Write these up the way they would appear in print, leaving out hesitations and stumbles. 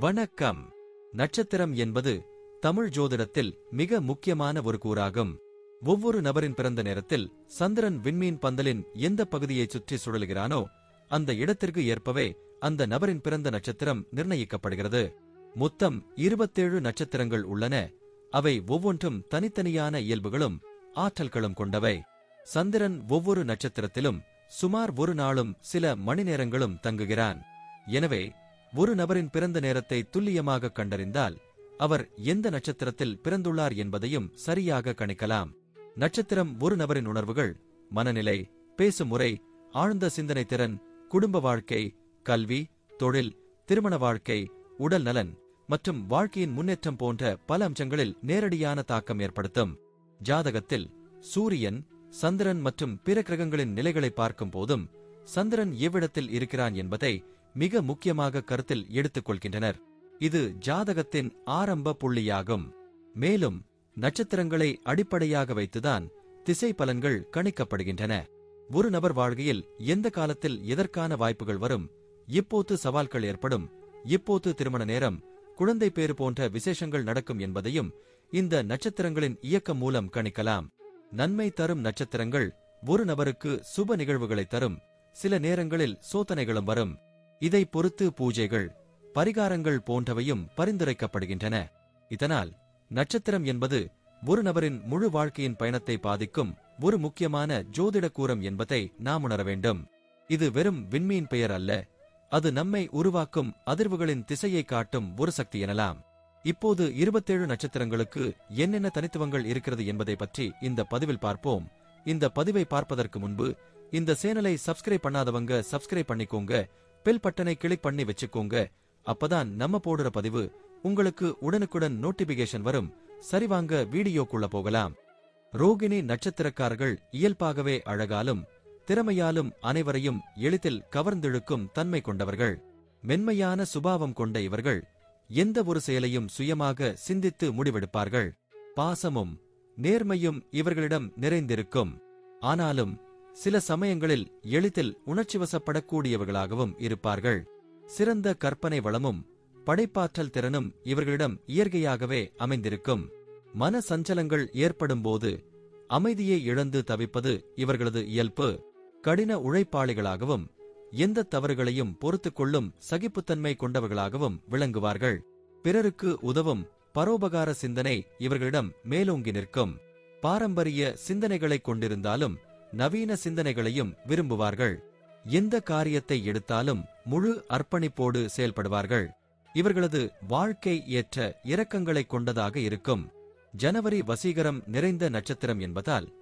வணக்கம். நட்சத்திரம் என்பது தமிழ் ஜோதிடத்தில் மிக முக்கியமான ஒரு கூறாகும். ஒவ்வொரு நபரின் பிறந்த நேரத்தில் சந்திரன் விண்மீன் பந்தலின் எந்த பகுதியைச் சுற்றி சுழலுகிறானோ அந்த இடத்திற்கு ஏற்பவே அந்த நபரின் பிறந்த நட்சத்திரம் நிர்ணயிக்கப்படுகிறது. மொத்தம் 27 நட்சத்திரங்கள் உள்ளன. அவை ஒவ்வொன்றும் தனித்தனியான இயல்புகளும் ஆற்றல்களும் கொண்டவை. சந்திரன் ஒவ்வொரு நட்சத்திரத்திலும் சுமார் ஒரு நாளும் சில மணி நேரங்களும் தங்குகிறான். எனவே ஒரு நபரின் பிறந்த நேரத்தை துல்லியமாக கண்டறிந்தால் அவர் எந்த நட்சத்திரத்தில் பிறந்துள்ளார் என்பதையும் சரியாக கணிக்கலாம். நட்சத்திரம் ஒரு நபரின் உணர்வுகள், மனநிலை, பேசும் முறை, ஆழ்ந்த சிந்தனை திறன், குடும்ப வாழ்க்கை, கல்வி, தொழில், திருமண வாழ்க்கை, உடல் நலன் மற்றும் வாழ்க்கையின் முன்னேற்றம் போன்ற பல அம்சங்களில் நேரடியான தாக்கம் ஏற்படுத்தும். ஜாதகத்தில் சூரியன், சந்திரன் மற்றும் பிற கிரகங்களின் நிலைகளை பார்க்கும் போதும் சந்திரன் எவ்விடத்தில் இருக்கிறான் என்பதை மிக முக்கியமாக கருத்தில் எடுத்துக் கொள்கின்றனர். இது ஜாதகத்தின் ஆரம்ப புள்ளியாகும். மேலும் நட்சத்திரங்களை அடிப்படையாக வைத்துதான் திசை பலன்கள் கணிக்கப்படுகின்றன. ஒரு நபர் வாழ்க்கையில் எந்த காலத்தில் எதற்கான வாய்ப்புகள் வரும், எப்போது சவால்கள் ஏற்படும், எப்போது திருமண நேரம், குழந்தை பேறு போன்ற விசேஷங்கள் நடக்கும் என்பதையும் இந்த நட்சத்திரங்களின் இயக்கம் மூலம் கணிக்கலாம். நன்மை தரும் நட்சத்திரங்கள் ஒரு நபருக்கு சுப நிகழ்வுகளை தரும். சில நேரங்களில் சோதனைகளும் வரும். இதை பொறுத்து பூஜைகள், பரிகாரங்கள் போன்றவையும் பரிந்துரைக்கப்படுகின்றன. இதனால் நட்சத்திரம் என்பது ஒரு நபரின் முழு வாழ்க்கையின் பயணத்தை பாதிக்கும் ஒரு முக்கியமான ஜோதிட கூறம் என்பதை நாம் உணர வேண்டும். இது வெறும் விண்மீன் பெயர் அல்ல, அது நம்மை உருவாக்கும் அதிர்வுகளின் திசையை காட்டும் ஒரு சக்தி எனலாம். இப்போது 27 நட்சத்திரங்களுக்கு என்னென்ன தனித்துவங்கள் இருக்கிறது என்பதை பற்றி இந்த பதிவில் பார்ப்போம். இந்த பதிவை பார்ப்பதற்கு முன்பு இந்த சேனலை சப்ஸ்கிரைப் பண்ணாதவங்க சப்ஸ்கிரைப் பண்ணிக்கோங்க, பெல் பட்டனை கிளிக் பண்ணி வச்சுக்கோங்க. அப்பதான் நம்ம போடுற பதிவு உங்களுக்கு உடனுக்குடன் நோட்டிபிகேஷன் வரும். சரிவாங்க வீடியோக்குள்ள போகலாம். ரோகிணி நட்சத்திரக்காரர்கள் இயல்பாகவே அழகாலும் திறமையாலும் அனைவரையும் எளிதில் கவர்ந்திழுக்கும் தன்மை கொண்டவர்கள். மென்மையான சுபாவம் கொண்ட இவர்கள் எந்த ஒரு செயலையும் சுயமாக சிந்தித்து முடிவெடுப்பார்கள். பாசமும் நேர்மையும் இவர்களிடம் நிறைந்திருக்கும். ஆனாலும் சில சமயங்களில் எளிதில் உணர்ச்சிவசப்படக்கூடியவர்களாகவும் இருப்பார்கள். சிறந்த கற்பனை வளமும் படைப்பாற்றல் திறனும் இவர்களிடம் இயற்கையாகவே அமைந்திருக்கும். மன சஞ்சலங்கள் ஏற்படும்போது அமைதியை இழந்து தவிப்பது இவர்களது இயல்பு. கடின உழைப்பாளிகளாகவும் எந்த தவறுகளையும் பொறுத்துக் கொள்ளும் சகிப்புத்தன்மை கொண்டவர்களாகவும் விளங்குவார்கள். பிறருக்கு உதவும் பரோபகார சிந்தனை இவர்களிடம் மேலோங்கி நிற்கும். பாரம்பரிய சிந்தனைகளைக் கொண்டிருந்தாலும் நவீன சிந்தனைகளையும் விரும்புவார்கள். எந்த காரியத்தை எடுத்தாலும் முழு அர்ப்பணிப்போடு செயல்படுவார்கள். இவர்களது வாழ்க்கை ஏற்ற இரக்கங்களைக் கொண்டதாக இருக்கும். ஜனவரி வசீகரம் நிறைந்த நட்சத்திரம் என்பதால்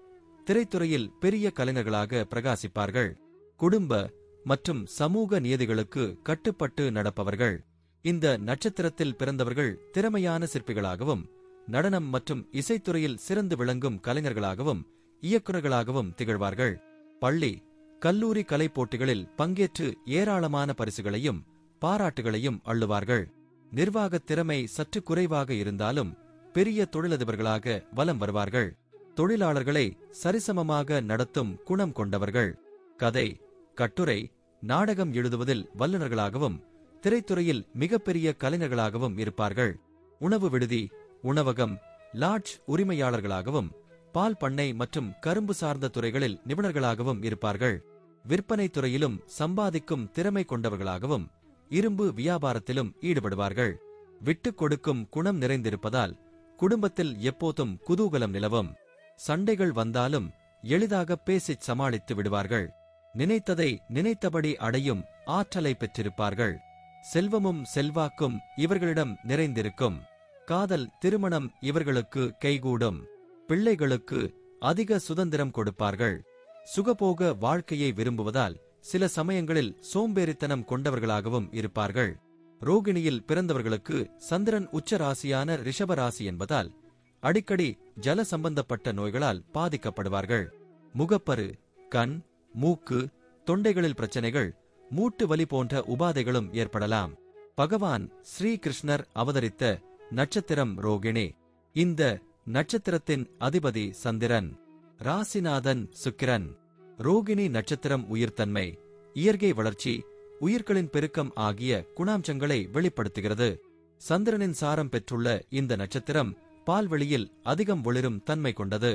திரைத்துறையில் பெரிய கலைஞர்களாக பிரகாசிப்பார்கள். குடும்ப மற்றும் சமூக நியதிகளுக்கு கட்டுப்பட்டு நடப்பவர்கள். இந்த நட்சத்திரத்தில் பிறந்தவர்கள் திறமையான சிற்பிகளாகவும் நடனம் மற்றும் இசைத்துறையில் சிறந்து விளங்கும் கலைஞர்களாகவும் இயக்குநர்களாகவும் திகழ்வார்கள். பள்ளி, கல்லூரி கலை போட்டிகளில் பங்கேற்று ஏராளமான பரிசுகளையும் பாராட்டுகளையும் அள்ளுவார்கள். நிர்வாகத் திறமை சற்று குறைவாக இருந்தாலும் பெரிய தொழிலதிபர்களாக வலம் வருவார்கள். தொழிலாளர்களை சரிசமமாக நடத்தும் குணம் கொண்டவர்கள். கதை, கட்டுரை, நாடகம் எழுதுவதில் வல்லுநர்களாகவும் திரைத்துறையில் மிகப்பெரிய கலைஞர்களாகவும் இருப்பார்கள். உணவு விடுதி, உணவகம், லாட்ஜ் உரிமையாளர்களாகவும் பால் பண்ணை மற்றும் கரும்பு சார்ந்த துறைகளில் நிபுணர்களாகவும் இருப்பார்கள். விற்பனை துறையிலும் சம்பாதிக்கும் திறமை கொண்டவர்களாகவும் இரும்பு வியாபாரத்திலும் ஈடுபடுவார்கள். விட்டுக் கொடுக்கும் குணம் நிறைந்திருப்பதால் குடும்பத்தில் எப்போதும் குதூகலம் நிலவும். சண்டைகள் வந்தாலும் எளிதாக பேசிச் சமாளித்து விடுவார்கள். நினைத்ததை நினைத்தபடி அடையும் ஆற்றலை பெற்றிருப்பார்கள். செல்வமும் செல்வாக்கும் இவர்களிடம் நிறைந்திருக்கும். காதல், திருமணம் இவர்களுக்கு கைகூடும். பிள்ளைகளுக்கு அதிக சுதந்திரம் கொடுப்பார்கள். சுகபோக வாழ்க்கையை விரும்புவதால் சில சமயங்களில் சோம்பேறித்தனம் கொண்டவர்களாகவும் இருப்பார்கள். ரோகிணியில் பிறந்தவர்களுக்கு சந்திரன் உச்ச ராசியான ரிஷப ராசி என்பதால் அடிக்கடி ஜல சம்பந்தப்பட்ட நோய்களால் பாதிக்கப்படுவார்கள். முகப்பரு, கண், மூக்கு, தொண்டைகளில் பிரச்சனைகள், மூட்டு வலி போன்ற உபாதைகளும் ஏற்படலாம். பகவான் ஸ்ரீ கிருஷ்ணர் அவதரித்த நட்சத்திரம் ரோகிணி. இந்த நட்சத்திரத்தின் அதிபதி சந்திரன். ராசிநாதன் சுக்கிரன். ரோகிணி நட்சத்திரம் உயிர்த்தன்மை, இயற்கை வளர்ச்சி, உயிர்களின் பெருக்கம் ஆகிய குணாம்சங்களை வெளிப்படுத்துகிறது. சந்திரனின் சாரம் பெற்றுள்ள இந்த நட்சத்திரம் பால்வெளியில் அதிகம் ஒளிரும் தன்மை கொண்டது.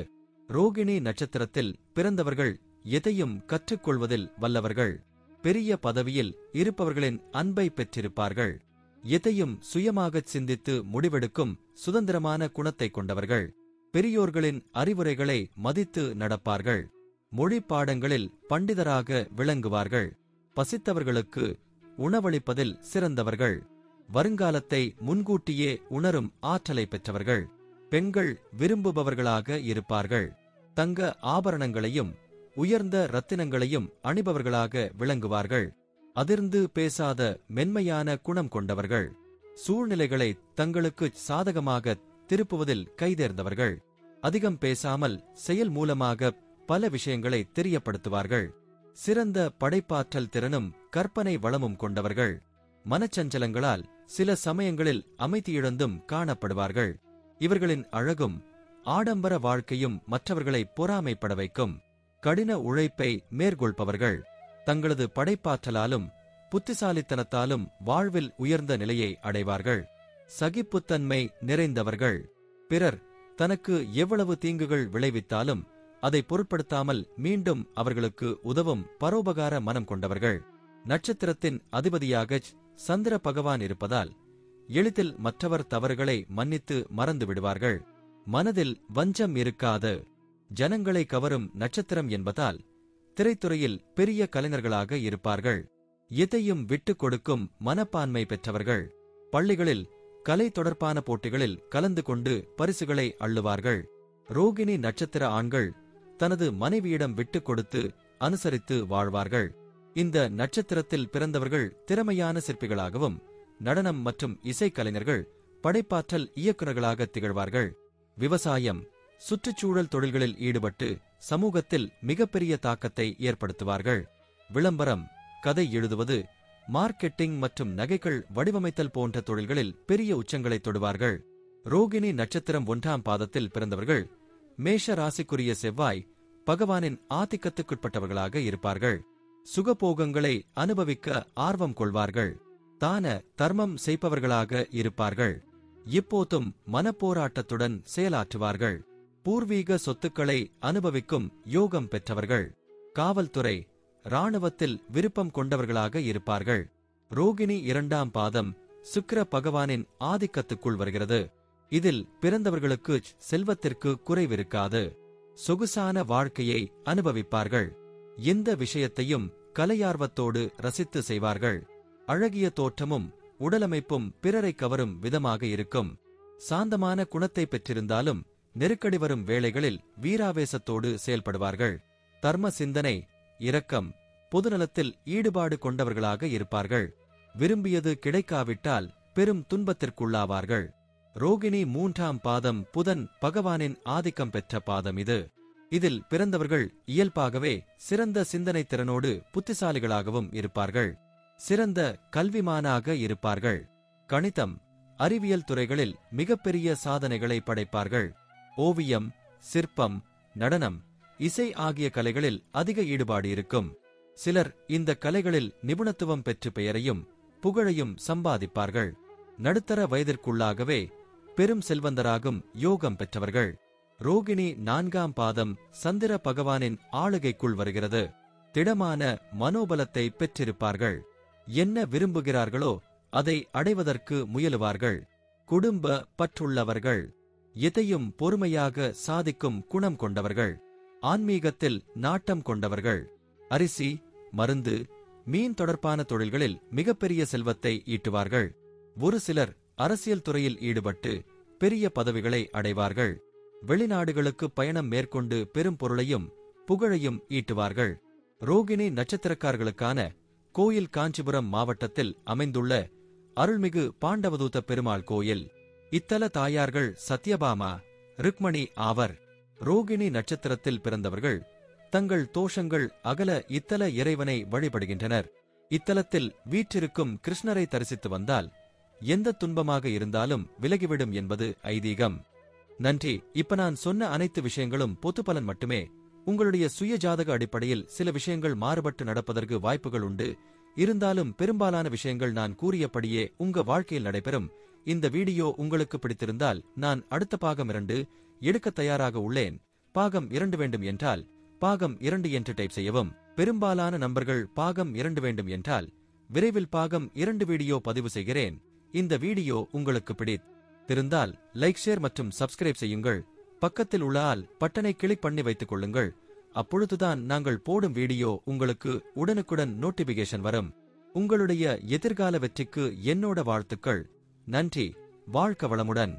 ரோகிணி நட்சத்திரத்தில் பிறந்தவர்கள் எதையும் கற்றுக்கொள்வதில் வல்லவர்கள். பெரிய பதவியில் இருப்பவர்களின் அன்பை பெற்றிருப்பார்கள். எதையும் சுயமாகச் சிந்தித்து முடிவெடுக்கும் சுதந்திரமான குணத்தை கொண்டவர்கள். பெரியோர்களின் அறிவுரைகளை மதித்து நடப்பார்கள். மொழி பாடங்களில் பண்டிதராக விளங்குவார்கள். பசித்தவர்களுக்கு உணவளிப்பதில் சிறந்தவர்கள். வருங்காலத்தை முன்கூட்டியே உணரும் ஆற்றலை பெற்றவர்கள். பெண்கள் விரும்புபவர்களாக இருப்பார்கள். தங்க ஆபரணங்களையும் உயர்ந்த ரத்தினங்களையும் அணிபவர்களாக விளங்குவார்கள். அதிர்ந்து பேசாத மென்மையான குணம் கொண்டவர்கள். சூழ்நிலைகளை தங்களுக்கு சாதகமாக திருப்புவதில் கைதேர்ந்தவர்கள். அதிகம் பேசாமல் செயல் மூலமாக பல விஷயங்களை தெரியப்படுத்துவார்கள். சிறந்த படைப்பாற்றல் திறனும் கற்பனை வளமும் கொண்டவர்கள். மனச்சஞ்சலங்களால் சில சமயங்களில் அமைதியிழந்தும் காணப்படுவார்கள். இவர்களின் அழகும் ஆடம்பர வாழ்க்கையும் மற்றவர்களை பொறாமைப்பட வைக்கும். கடின உழைப்பை மேற்கொள்பவர்கள். தங்களது படைப்பாற்றலாலும் புத்திசாலித்தனத்தாலும் வாழ்வில் உயர்ந்த நிலையை அடைவார்கள். சகிப்புத்தன்மை நிறைந்தவர்கள். பிறர் தனக்கு எவ்வளவு தீங்குகள் விளைவித்தாலும் அதை பொருட்படுத்தாமல் மீண்டும் அவர்களுக்கு உதவும் பரோபகார மனம் கொண்டவர்கள். நட்சத்திரத்தின் அதிபதியாக சந்திர பகவான் இருப்பதால் எளிதில் மற்றவர் தவறுகளை மன்னித்து மறந்து விடுவார்கள். மனதில் வஞ்சம் இருக்காது. ஜனங்களை கவரும் நட்சத்திரம் என்பதால் திரைத்துறையில் பெரிய கலைஞர்களாக இருப்பார்கள். எதையும் விட்டுக் கொடுக்கும் மனப்பான்மை பெற்றவர்கள். பள்ளிகளில் கலை தொடர்பான போட்டிகளில் கலந்து கொண்டு பரிசுகளை அள்ளுவார்கள். ரோகிணி நட்சத்திர ஆண்கள் தனது மனைவியிடம் விட்டுக் கொடுத்து அனுசரித்து வாழ்வார்கள். இந்த நட்சத்திரத்தில் பிறந்தவர்கள் திறமையான சிற்பிகளாகவும் நடனம் மற்றும் இசைக்கலைஞர்கள் படைப்பாற்றல் இயக்குநர்களாக திகழ்வார்கள். விவசாயம், சுற்றுச்சூழல் தொழில்களில் ஈடுபட்டு சமூகத்தில் மிகப்பெரிய தாக்கத்தை ஏற்படுத்துவார்கள். விளம்பரம், கதை எழுதுவது, மார்க்கெட்டிங் மற்றும் நகைகள் வடிவமைத்தல் போன்ற தொழில்களில் பெரிய உச்சங்களை தொடுவார்கள். ரோகிணி நட்சத்திரம் 1ஆம் பாதத்தில் பிறந்தவர்கள் மேஷ ராசிக்குரிய செவ்வாய் பகவானின் ஆதிக்கத்துக்குட்பட்டவர்களாக இருப்பார்கள். சுகபோகங்களை அனுபவிக்க ஆர்வம் கொள்வார்கள். தான தர்மம் செய்பவர்களாக இருப்பார்கள். இப்போதும் மனப்போராட்டத்துடன் செயலாற்றுவார்கள். பூர்வீக சொத்துக்களை அனுபவிக்கும் யோகம் பெற்றவர்கள். காவல்துறை, இராணுவத்தில் விருப்பம் கொண்டவர்களாக இருப்பார்கள். ரோகிணி 2ஆம் பாதம் சுக்கிர பகவானின் ஆதிக்கத்துக்குள் வருகிறது. இதில் பிறந்தவர்களுக்கு செல்வத்திற்கு குறைவிருக்காது. சொகுசான வாழ்க்கையை அனுபவிப்பார்கள். எந்த விஷயத்தையும் கலையார்வத்தோடு ரசித்து செய்வார்கள். அழகிய தோற்றமும் உடலமைப்பும் பிறரை கவரும் விதமாக இருக்கும். சாந்தமான குணத்தை பெற்றிருந்தாலும் நெருக்கடி வரும் வேளைகளில் வீராவேசத்தோடு செயல்படுவார்கள். தர்ம சிந்தனை, இரக்கம், பொதுநலத்தில் ஈடுபாடு கொண்டவர்களாக இருப்பார்கள். விரும்பியது கிடைக்காவிட்டால் பெரும் துன்பத்திற்குள்ளாவார்கள். ரோகிணி 3ஆம் பாதம் புதன் பகவானின் ஆதிக்கம் பெற்ற பாதம் இது. இதில் பிறந்தவர்கள் இயல்பாகவே சிறந்த சிந்தனை திறனோடு புத்திசாலிகளாகவும் இருப்பார்கள். சிறந்த கல்விமானாக இருப்பார்கள். கணிதம், அறிவியல் துறைகளில் மிகப்பெரிய சாதனைகளை படைப்பார்கள். ஓவியம், சிற்பம், நடனம், இசை ஆகிய கலைகளில் அதிக ஈடுபாடு இருக்கும். சிலர் இந்த கலைகளில் நிபுணத்துவம் பெற்று பெயரையும் புகழையும் சம்பாதிப்பார்கள். நடுத்தர வயதிற்குள்ளாகவே பெரும் செல்வந்தராகும் யோகம் பெற்றவர்கள். ரோகிணி 4ஆம் பாதம் சந்திர பகவானின் ஆளுகைக்குள் வருகிறது. திடமான மனோபலத்தை பெற்றிருப்பார்கள். என்ன விரும்புகிறார்களோ அதை அடைவதற்கு முயலுவார்கள். குடும்ப பற்றுள்ளவர்கள். எதையும் பொறுமையாக சாதிக்கும் குணம் கொண்டவர்கள். ஆன்மீகத்தில் நாட்டம் கொண்டவர்கள். அரிசி, மருந்து, மீன் தொடர்பான தொழில்களில் மிகப்பெரிய செல்வத்தை ஈட்டுவார்கள். ஒரு சிலர் அரசியல் துறையில் ஈடுபட்டு பெரிய பதவிகளை அடைவார்கள். வெளிநாடுகளுக்கு பயணம் மேற்கொண்டு பெரும் பொருளையும் புகழையும் ஈட்டுவார்கள். ரோகிணி நட்சத்திரக்காரர்களுக்கான கோயில் காஞ்சிபுரம் மாவட்டத்தில் அமைந்துள்ள அருள்மிகு பாண்டவதூத பெருமாள் கோயில். இத்தல தாயார்கள் சத்யபாமா, ருக்மணி ஆவர். ரோகிணி நட்சத்திரத்தில் பிறந்தவர்கள் தங்கள் தோஷங்கள் அகல இத்தல இறைவனை வழிபடுகின்றனர். இத்தலத்தில் வீற்றிருக்கும் கிருஷ்ணரை தரிசித்து வந்தால் எந்த துன்பமாக இருந்தாலும் விலகிவிடும் என்பது ஐதீகம். நன்றி. இப்ப நான் சொன்ன அனைத்து விஷயங்களும் பொதுப்பலன் மட்டுமே. உங்களுடைய சுய ஜாதக அடிப்படையில் சில விஷயங்கள் மாறுபட்டு நடப்பதற்கு வாய்ப்புகள் உண்டு. இருந்தாலும் பெரும்பாலான விஷயங்கள் நான் கூறியபடியே உங்க வாழ்க்கையில் நடைபெறும். இந்த வீடியோ உங்களுக்கு பிடித்திருந்தால் நான் அடுத்த பாகம் 2 எடுக்க தயாராக உள்ளேன். பாகம் 2 வேண்டும் என்றால் பாகம் 2 என்று டைப் செய்யவும். பெரும்பாலான நண்பர்கள் பாகம் 2 வேண்டும் என்றால் விரைவில் பாகம் 2 வீடியோ பதிவு செய்கிறேன். இந்த வீடியோ உங்களுக்கு பிடித்திருந்தால் லைக், ஷேர் மற்றும் சப்ஸ்கிரைப் செய்யுங்கள். பக்கத்தில் உள்ள ஆல் பட்டனை கிளிக் பண்ணி வைத்துக் கொள்ளுங்கள். அப்பொழுதுதான் நாங்கள் போடும் வீடியோ உங்களுக்கு உடனுக்குடன் நோட்டிபிகேஷன் வரும். உங்களுடைய எதிர்கால வெற்றிக்கு என்னோட வாழ்த்துக்கள். நன்றி. வாழ்க வளமுடன்.